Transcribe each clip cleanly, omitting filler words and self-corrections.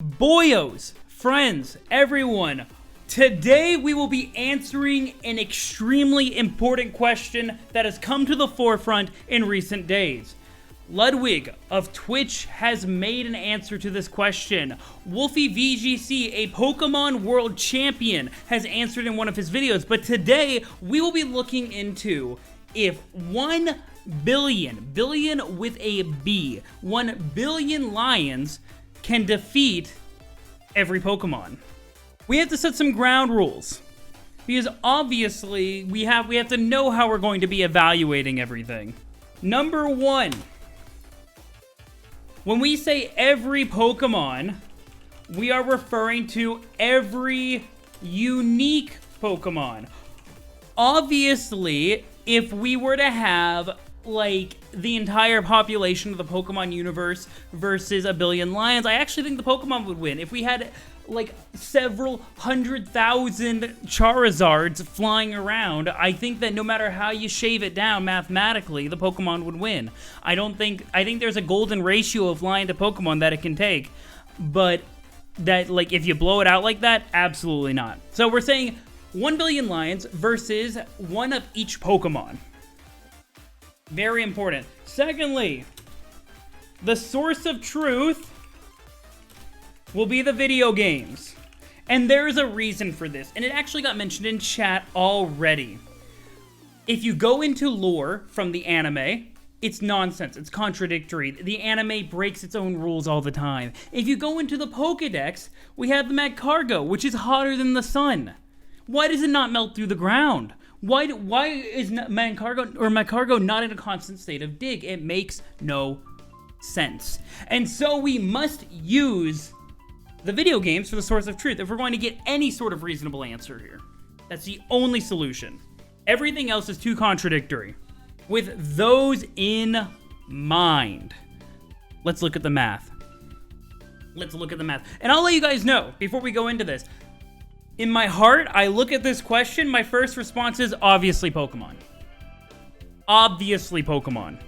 Boyos, friends, everyone, today we will be answering an extremely important question that has come to the forefront in recent days. Ludwig of Twitch has made an answer to this question. Wolfie VGC, a Pokemon World Champion, has answered in one of his videos, but today we will be looking into if 1 billion with a B, 1 billion lions can defeat every Pokemon. We have to set some ground rules, because obviously we have to know how we're going to be evaluating everything. Number 1, when we say every Pokemon, we are referring to every unique Pokemon. Obviously, if we were to have like the entire population of the Pokemon universe versus a billion lions, I actually think the Pokemon would win. If we had like several 100,000 Charizards flying around, I think that no matter how you shave it down mathematically, the Pokemon would win. I think there's a golden ratio of lion to Pokemon that it can take, but that, like, if you blow it out like that, absolutely not. So we're saying 1 billion lions versus one of each Pokemon. Very important. Secondly, the source of truth will be the video games. And there's a reason for this, and it actually got mentioned in chat already. If you go into lore from the anime, it's nonsense, it's contradictory. The anime breaks its own rules all the time. If you go into the Pokedex, we have the Magcargo, which is hotter than the sun. Why does it not melt through the ground? Why is Magcargo not in a constant state of dig? It makes no sense. And so we must use the video games for the source of truth if we're going to get any sort of reasonable answer here. That's the only solution. Everything else is too contradictory. With those in mind, let's look at the math. And I'll let you guys know before we go into this. In my heart, I look at this question, my first response is obviously Pokemon. Obviously Pokemon.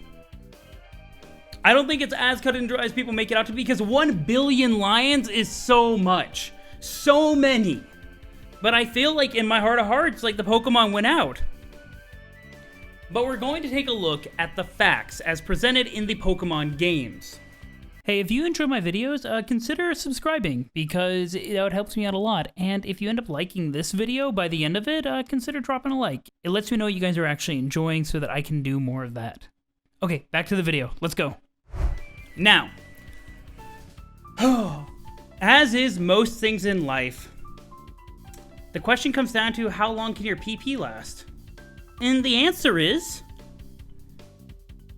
I don't think it's as cut and dry as people make it out to be, because 1 billion lions is so much. So many. But I feel like in my heart of hearts, like the Pokemon went out. But we're going to take a look at the facts as presented in the Pokemon games. Hey, if you enjoy my videos, consider subscribing, because it helps me out a lot. And if you end up liking this video by the end of it, consider dropping a like. It lets me know you guys are actually enjoying so that I can do more of that. Okay, back to the video. Let's go. Now, as is most things in life, the question comes down to how long can your PP last? And the answer is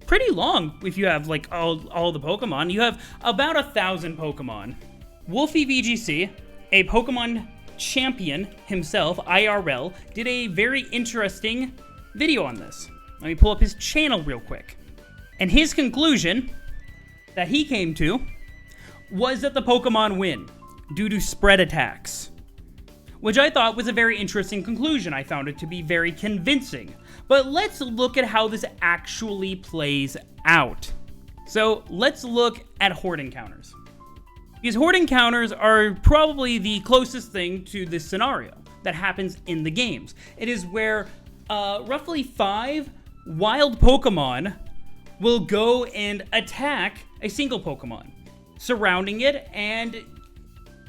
pretty long if you have like all the Pokemon. You have about 1,000 Pokemon. Wolfie VGC, a Pokemon champion himself, IRL, did a very interesting video on this. Let me pull up his channel real quick. And his conclusion that he came to was that the Pokemon win due to spread attacks, which I thought was a very interesting conclusion. I found it to be very convincing. But let's look at how this actually plays out. So let's look at horde encounters. Because horde encounters are probably the closest thing to this scenario that happens in the games. It is where roughly 5 wild Pokemon will go and attack a single Pokemon, surrounding it and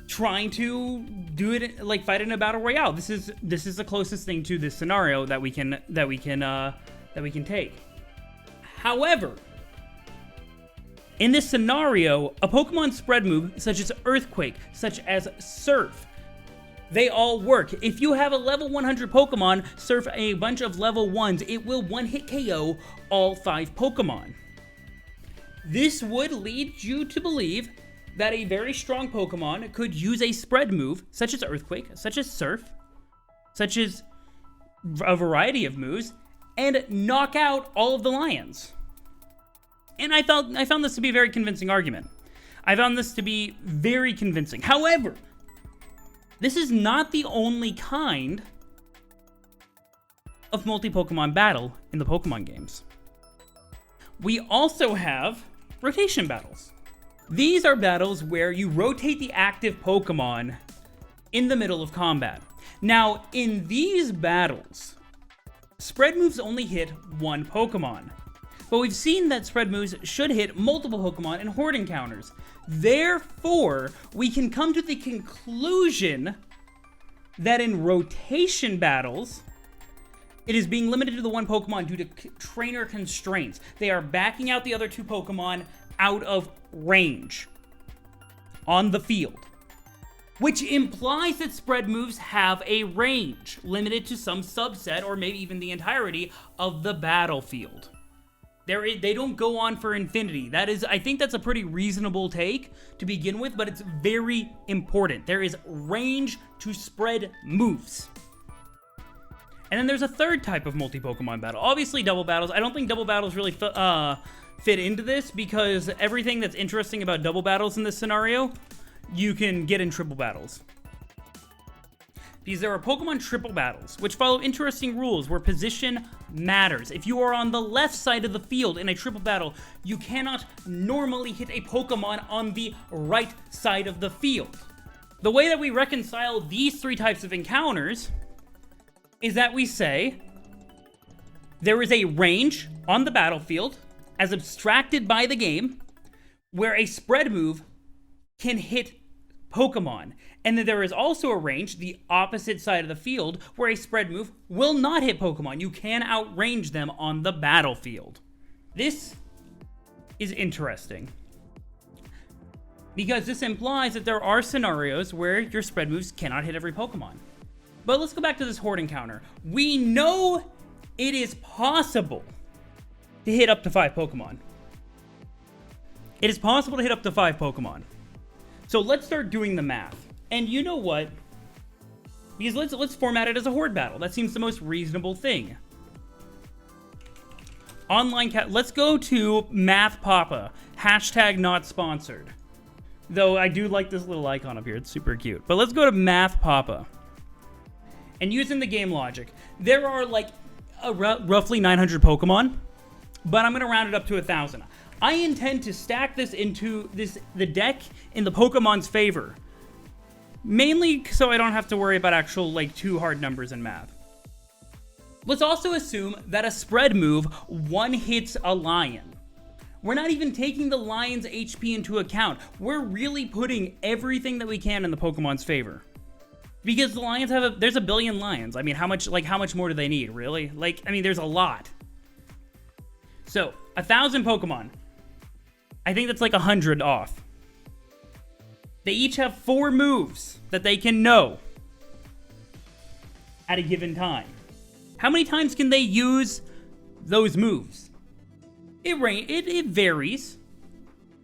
trying to do it like fight in a battle royale. This is the closest thing to this scenario that we can take. However, in this scenario, a Pokemon spread move such as Earthquake, such as Surf, they all work. If you have a level 100 Pokemon surf a bunch of level 1s, it will one-hit KO all 5 Pokemon. This would lead you to believe that a very strong Pokemon could use a spread move, such as Earthquake, such as Surf, such as a variety of moves, and knock out all of the lions. And I found this to be a very convincing argument. I found this to be very convincing. However, this is not the only kind of multi-Pokemon battle in the Pokemon games. We also have rotation battles. These are battles where you rotate the active Pokemon in the middle of combat. Now, in these battles, spread moves only hit one Pokemon. But we've seen that spread moves should hit multiple Pokemon in horde encounters. Therefore, we can come to the conclusion that in rotation battles, it is being limited to the one Pokemon due to trainer constraints. They are backing out the other two Pokemon out of range on the field, which implies that spread moves have a range limited to some subset or maybe even the entirety of the battlefield. They don't go on for infinity. I think that's a pretty reasonable take to begin with, but it's very important. There is range to spread moves. And then there's a third type of multi-Pokemon battle. Obviously, double battles. I don't think double battles really fit into this because everything that's interesting about double battles in this scenario, you can get in triple battles. Because there are Pokemon triple battles, which follow interesting rules where position matters. If you are on the left side of the field in a triple battle, you cannot normally hit a Pokemon on the right side of the field. The way that we reconcile these three types of encounters is that we say there is a range on the battlefield, as abstracted by the game, where a spread move can hit Pokemon. And then there is also a range, the opposite side of the field, where a spread move will not hit Pokemon. You can outrange them on the battlefield. This is interesting, because this implies that there are scenarios where your spread moves cannot hit every Pokemon. But let's go back to this horde encounter. We know it is possible to hit up to 5 Pokemon. It is possible to hit up to 5 Pokemon. So let's start doing the math. And you know what? Because let's format it as a horde battle. That seems the most reasonable thing. Let's go to Math Papa. Hashtag not sponsored. Though I do like this little icon up here. It's super cute. But let's go to Math Papa. And using the game logic, there are like roughly 900 Pokemon, but I'm going to round it up to 1,000. I intend to stack this into the deck in the Pokemon's favor. Mainly so I don't have to worry about actual too hard numbers in math. Let's also assume that a spread move one hits a lion. We're not even taking the lion's HP into account. We're really putting everything that we can in the Pokemon's favor. Because the lions there's a billion lions. I mean, how much more do they need, really? There's a lot. So, 1,000 Pokemon. I think that's 100 off. They each have 4 moves that they can know at a given time. How many times can they use those moves? It varies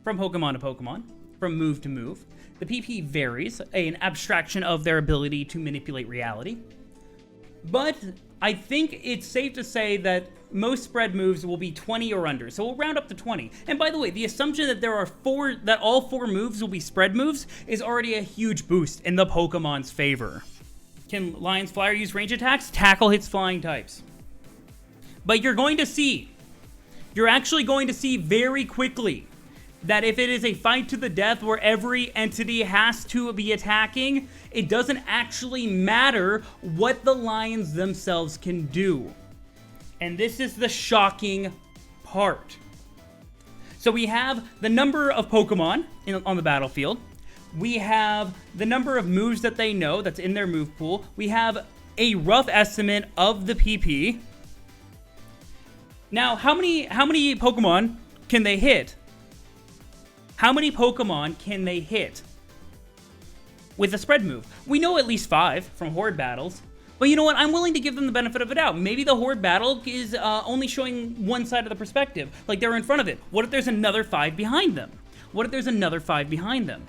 from Pokemon to Pokemon, from move to move. The PP varies, an abstraction of their ability to manipulate reality. But I think it's safe to say that most spread moves will be 20 or under, so we'll round up to 20. And by the way, the assumption that all 4 moves will be spread moves is already a huge boost in the Pokemon's favor. Can Lion's Flyer use range attacks? Tackle hits flying types. But you're actually going to see very quickly that if it is a fight to the death where every entity has to be attacking, it doesn't actually matter what the lions themselves can do. And this is the shocking part. So we have the number of Pokemon on the battlefield. We have the number of moves that they know that's in their move pool. We have a rough estimate of the PP. Now, how many Pokemon can they hit? How many Pokemon can they hit with a spread move? We know at least 5 from horde battles. But you know what? I'm willing to give them the benefit of the doubt. Maybe the horde battle is only showing one side of the perspective. Like they're in front of it. What if there's another 5 behind them? What if there's another 5 behind them?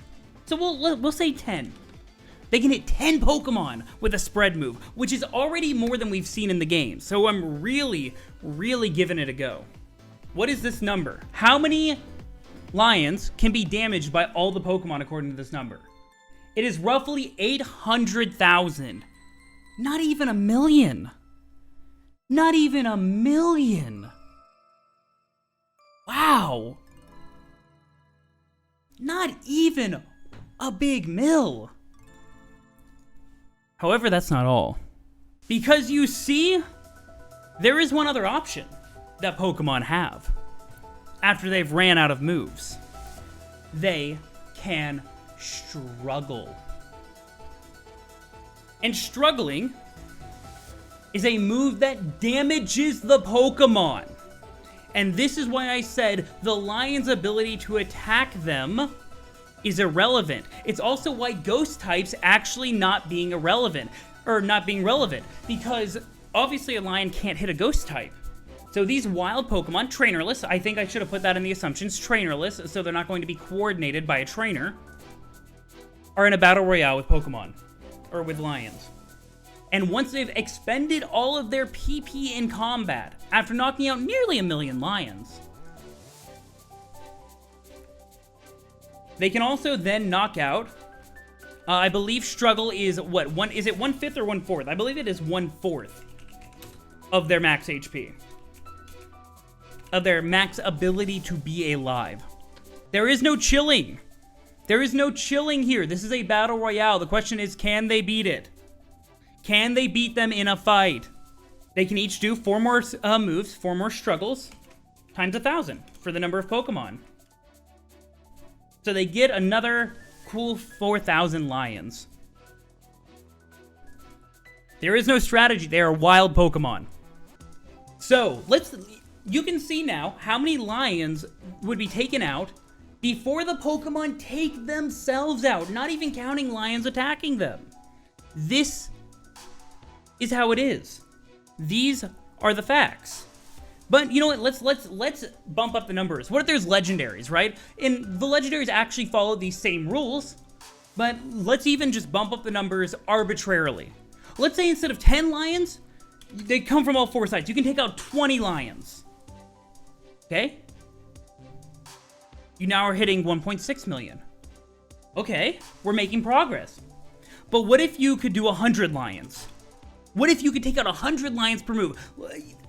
So we'll say 10. They can hit 10 Pokemon with a spread move, which is already more than we've seen in the game. So I'm really, really giving it a go. What is this number? How many lions can be damaged by all the Pokemon according to this number? It is roughly 800,000. Not even a million. Not even a million. Wow. Not even a big mill. However, that's not all. Because you see, there is one other option that Pokemon have after they've ran out of moves. They can struggle. And struggling is a move that damages the Pokemon. And this is why I said the Lion's ability to attack them is irrelevant. It's also why Ghost types actually not being relevant, because obviously a Lion can't hit a Ghost type. So these wild Pokemon, trainerless, I think I should have put that in the assumptions, trainerless, so they're not going to be coordinated by a trainer, are in a battle royale with Pokemon, or with Lions. And once they've expended all of their PP in combat, after knocking out nearly 1 million Lions, they can also then knock out, I believe struggle is what, is it 1/5 or 1/4? I believe it is 1/4 of their max HP. Of their max ability to be alive. There is no chilling. There is no chilling here. This is a battle royale. The question is, can they beat it? Can they beat them in a fight? They can each do 4 more moves, 4 more struggles, times 1,000 for the number of Pokemon. So they get another cool 4,000 Lions. There is no strategy. They are wild Pokemon. So you can see now how many Lions would be taken out before the Pokemon take themselves out, not even counting Lions attacking them. This is how it is. These are the facts. But you know what? Let's bump up the numbers. What if there's legendaries, right? And the legendaries actually follow these same rules, but let's even just bump up the numbers arbitrarily. Let's say instead of 10 Lions, they come from all 4 sides. You can take out 20 Lions. Okay? You now are hitting 1.6 million. Okay, we're making progress. But what if you could do 100 Lions? What if you could take out 100 Lions per move?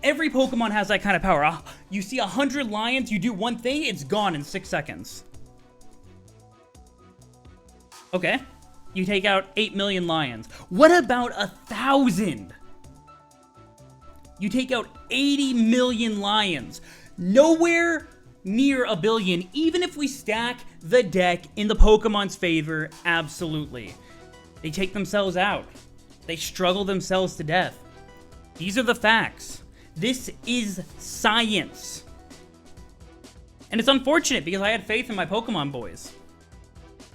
Every Pokemon has that kind of power. You see 100 Lions, you do one thing, it's gone in 6 seconds. Okay, you take out 8 million Lions. What about 1,000? You take out 80 million Lions. Nowhere near a billion, even if we stack the deck in the Pokemon's favor, absolutely. They take themselves out. They struggle themselves to death. These are the facts. This is science. And it's unfortunate because I had faith in my Pokemon boys.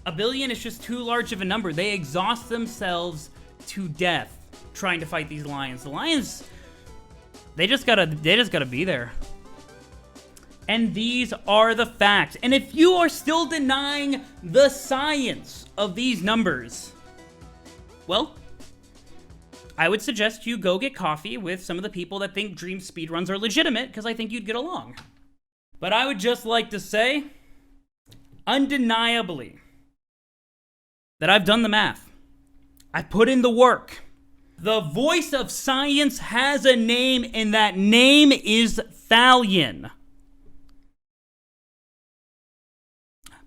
1 billion is just too large of a number. They exhaust themselves to death trying to fight these Lions. The Lions, they just gotta be there. And these are the facts. And if you are still denying the science of these numbers, well, I would suggest you go get coffee with some of the people that think Dream speedruns are legitimate, because I think you'd get along. But I would just like to say, undeniably, that I've done the math. I've put in the work. The voice of science has a name, and that name is Thalion.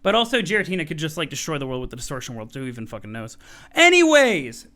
But also, Giratina could just, destroy the world with the distortion world, so who even fucking knows? Anyways,